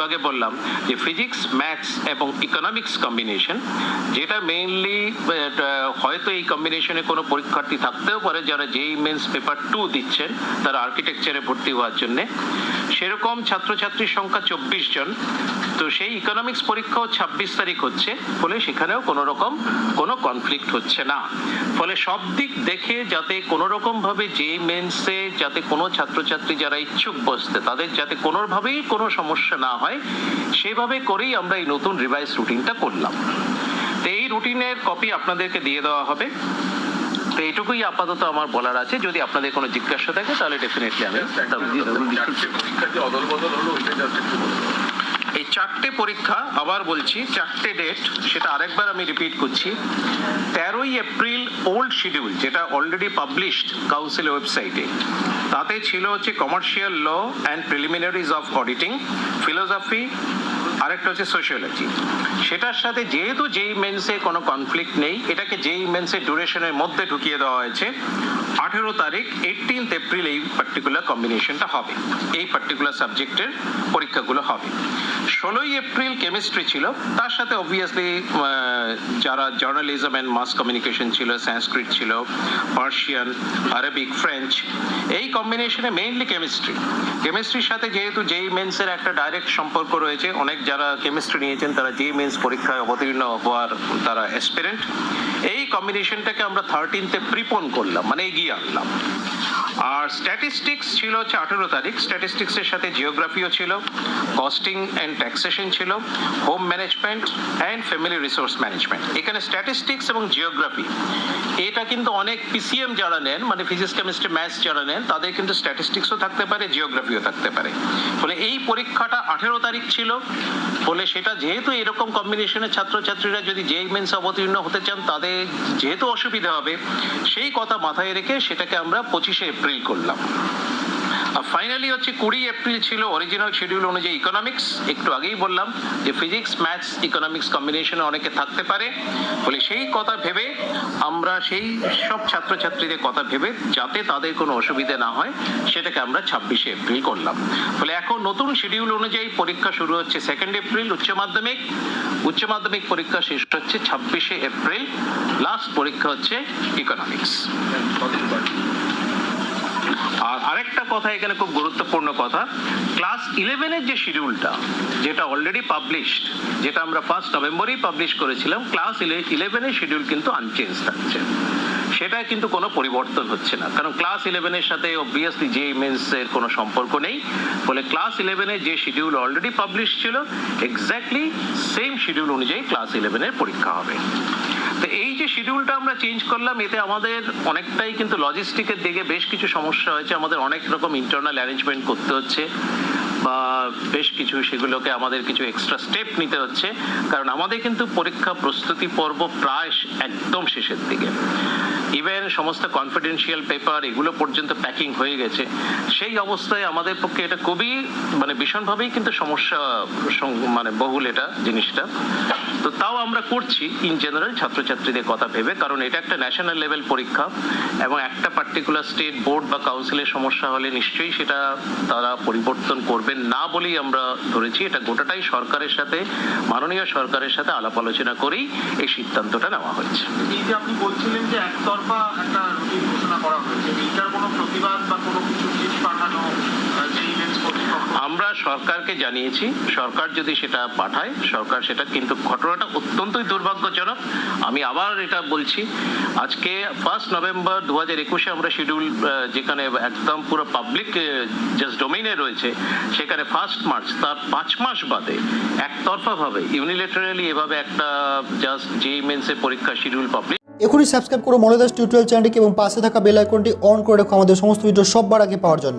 আগে বললাম যে ফিজিক্স, ম্যাথস এবং ইকোনমিক্স কম্বিনেশন, যেটা মেইনলি হয়তো এই কম্বিনেশনে কোনো পরীক্ষার্থী থাকতেও পারে যারা যেই মেন্স পেপার 2 দিচ্ছেন তারা আর্কিটেকচারে ভর্তি হওয়ার জন্যে, সেরকম ছাত্রছাত্রীর সংখ্যা 24 জন। তো সেই ইকোনমিক্স পরীক্ষাও 26 তারিখ হচ্ছে, ফলে সেখানেও কোনো রকম কোনো কনফ্লিক্ট হচ্ছে না। ফলে সব দিক দেখে যাতে কোনো রকমভাবে যে মেন্সে যাতে কোনো ছাত্রছাত্রী যারা ইচ্ছুক বসতে তাদের যাতে কোনোভাবেই কোনো সমস্যা না হয়, সেভাবে করেই আমরা এই নতুন রিভাইজ রুটিনটা করলাম। তো এই রুটিনের কপি আপনাদেরকে দিয়ে দেওয়া হবে। তো এইটুকুই আপাতত আমার বলার আছে। যদি আপনাদের কোনো জিজ্ঞাসা থাকে তাহলে ডেফিনেটলি আমি এই 4টে পরীক্ষা, আবার বলছি 4টে ডেট, সেটা আরেকবার আমি রিপিট করছি। 13ই এপ্রিল ওল্ড শিডিউল, যেটা অলরেডি পাবলিশড কাউন্সিল ওয়েবসাইটে, তাতে ছিল হচ্ছে commercial law and preliminaries of auditing, philosophy, আরেকটা হচ্ছে সোশিওলজি। সেটার সাথে যেহেতু যেই মেন্সে কোনো কনফ্লিক্ট নেই, এটাকে যেই মেন্সের ডিউরেশনের মধ্যে ঢুকিয়ে দেওয়া হয়েছে। 18 তারিখ 18 এপ্রিল এই পার্টিকুলার কম্বিনেশনটা হবে, এই পার্টিকুলার সাবজেক্টের পরীক্ষাগুলো হবে। 16ই এপ্রিল কেমিস্ট্রি ছিল, তার সাথে অবভিয়াসলি যারা জার্নালিজম অ্যান্ড মাস কমিউনিকেশন ছিল, সংস্কৃত ছিল, পার্সিয়ান, আরবিক, ফ্রেঞ্চ, এই কম্বিনেশনে মেইনলি কেমিস্ট্রির সাথে যেহেতু যেই মেন্সের একটা ডাইরেক্ট সম্পর্ক রয়েছে, অনেক যারা কেমিস্ট্রি নিয়েছেন তারা যেই মেন্স পরীক্ষায় অবতীর্ণ হওয়ার তারা অ্যাসপিরেন্ট, এই কম্বিনেশনটাকে আমরা 13তে প্রিপোন করলাম, মানে এগিয়ে আনলাম। আর স্ট্যাটিস্টিক্স ছিল হচ্ছে 18 তারিখ। স্ট্যাটিস্টিক্সের সাথে জিওগ্রাফিও ছিল, কস্টিং অ্যান্ড ট্যাক্সেশন ছিল, home management and family resource management. এখানে স্ট্যাটিস্টিক্স এবং জিওগ্রাফি, এটা কিন্তু অনেক পিসিএম যারা নেন, মানে ফিজিক্স, কেমিস্ট্রি, ম্যাথস যারা নেন, তাদের কিন্তু স্ট্যাটিস্টিক্সও থাকতে পারে, জিওগ্রাফিও থাকতে পারে। ফলে এই পরীক্ষাটা 18 তারিখ ছিল। ফলে সেটা যেহেতু এরকম কম্বিনেশনের ছাত্রছাত্রীরা যদি যেই মেন্স অবতীর্ণ হতে চান তাদের যেহেতু অসুবিধা হবে, সেই কথা মাথায় রেখে সেটাকে আমরা 25শে এপ্রিল করলাম। আর ফাইনালি হচ্ছে 20 এপ্রিল ছিল অরিজিনাল শিডিউল অনুযায়ী ইকোনমিক্স। একটু আগেই বললাম যে ফিজিক্স, ম্যাথস, ইকোনমিক্স কম্বিনেশনে অনেকে থাকতে পারে, বলে সেই কথা ভেবে আমরা সেই সব ছাত্রছাত্রীদের কথা ভেবে যাতে তাদের কোনো অসুবিধা না হয় সেটাকে আমরা 26শে এপ্রিল করলাম। ফলে এখন নতুন শিডিউল অনুযায়ী পরীক্ষা শুরু হচ্ছে 2 এপ্রিল উচ্চ মাধ্যমিক পরীক্ষা শেষ হচ্ছে 26শে এপ্রিল, লাস্ট পরীক্ষা হচ্ছে ইকোনমিক্স। আর আরেকটা কথা এখানে খুব গুরুত্বপূর্ণ কথা, ক্লাস 11-এর যে শিডিউলটা, যেটা অলরেডি পাবলিশড, যেটা আমরা 1 নভেম্বরেই পাবলিশ করেছিলাম, ক্লাস 11-এর শিডিউল কিন্তু আনচেঞ্জ থাকছে। সেটা কিন্তু কোনো পরিবর্তন হচ্ছে না, কারণ ক্লাস 11-এর সাথে অবভিয়াসলি যে মেন্সের কোনো সম্পর্ক নেই। ফলে ক্লাস 11-এর যে শিডিউল অলরেডি পাবলিশ ছিল, এক্স্যাক্টলি সেম শিডিউল অনুযায়ী ক্লাস 11-এর পরীক্ষা হবে। তো এই যে শিডিউলটা আমরা চেঞ্জ করলাম, এতে আমাদের অনেকটাই কিন্তু লজিস্টিকের দিকে বেশ কিছু সমস্যা হয়েছে। আমাদের অনেক রকম ইন্টারনাল অ্যারেঞ্জমেন্ট করতে হচ্ছে, বা বেশ কিছু সেগুলোকে আমাদের কিছু এক্সট্রা স্টেপ নিতে হচ্ছে, কারণ আমাদের কিন্তু পরীক্ষা প্রস্তুতি পর্ব প্রায় একদম শেষের দিকে। ইভেন সমস্ত কনফিডেন্সিয়াল পেপার এগুলো পর্যন্ত প্যাকিং হয়ে গেছে। সেই অবস্থায় আমাদের পক্ষে এটা খুবই ভীষণভাবেই কিন্তু সমস্যা বহুল এটা জিনিসটা। তো তাও আমরা করছি ইন জেনারেল ছাত্রছাত্রীদের কথা ভেবে, কারণ এটা একটা ন্যাশনাল লেভেল পরীক্ষা এবং একটা পার্টিকুলার স্টেট বোর্ড বা কাউন্সিলের সমস্যা হলে নিশ্চয়ই সেটা তারা পরিবর্তন করবেন না বলেই আমরা ধরেছি। এটা গোটাটাই সরকারের সাথে, মাননীয় সরকারের সাথে আলাপ আলোচনা করেই এই সিদ্ধান্তটা নেওয়া হয়েছে। এই যে আপনি বলছিলেন যে একতরফা একটা রুটিন ঘোষণা করা হয়েছে, এটার কোনো প্রতিবাদ বা কোনো কিছু চিঠি পাঠানো আমরা সরকারকে জানিয়েছি। সরকার যদি সেটা পাঠায়, সরকার সেটা, কিন্তু ঘটনাটা অত্যন্তই দুর্ভাগ্যজনক। আমি আবার এটা বলছি, আজকে 1 নভেম্বর 2021-এ আমরা শিডিউল, যেখানে একদম পুরো পাবলিক জাস্ট ডোমেইনে রয়েছে, সেখানে 1 মার্চ, তার 5 মাস বাদে একতরফা ভাবে ইউনিলেটারালি এভাবে একটা জাস্ট যেই মেন্সের পরীক্ষা শিডিউল পাবলিক। এখনই সাবস্ক্রাইব করো MalayDas টিউটোরিয়াল চ্যানেলটিকে এবং পাশে থাকা বেল আইকনটি অন করে রাখো আমাদের সমস্ত ভিডিও সবার আগে পাওয়ার জন্য।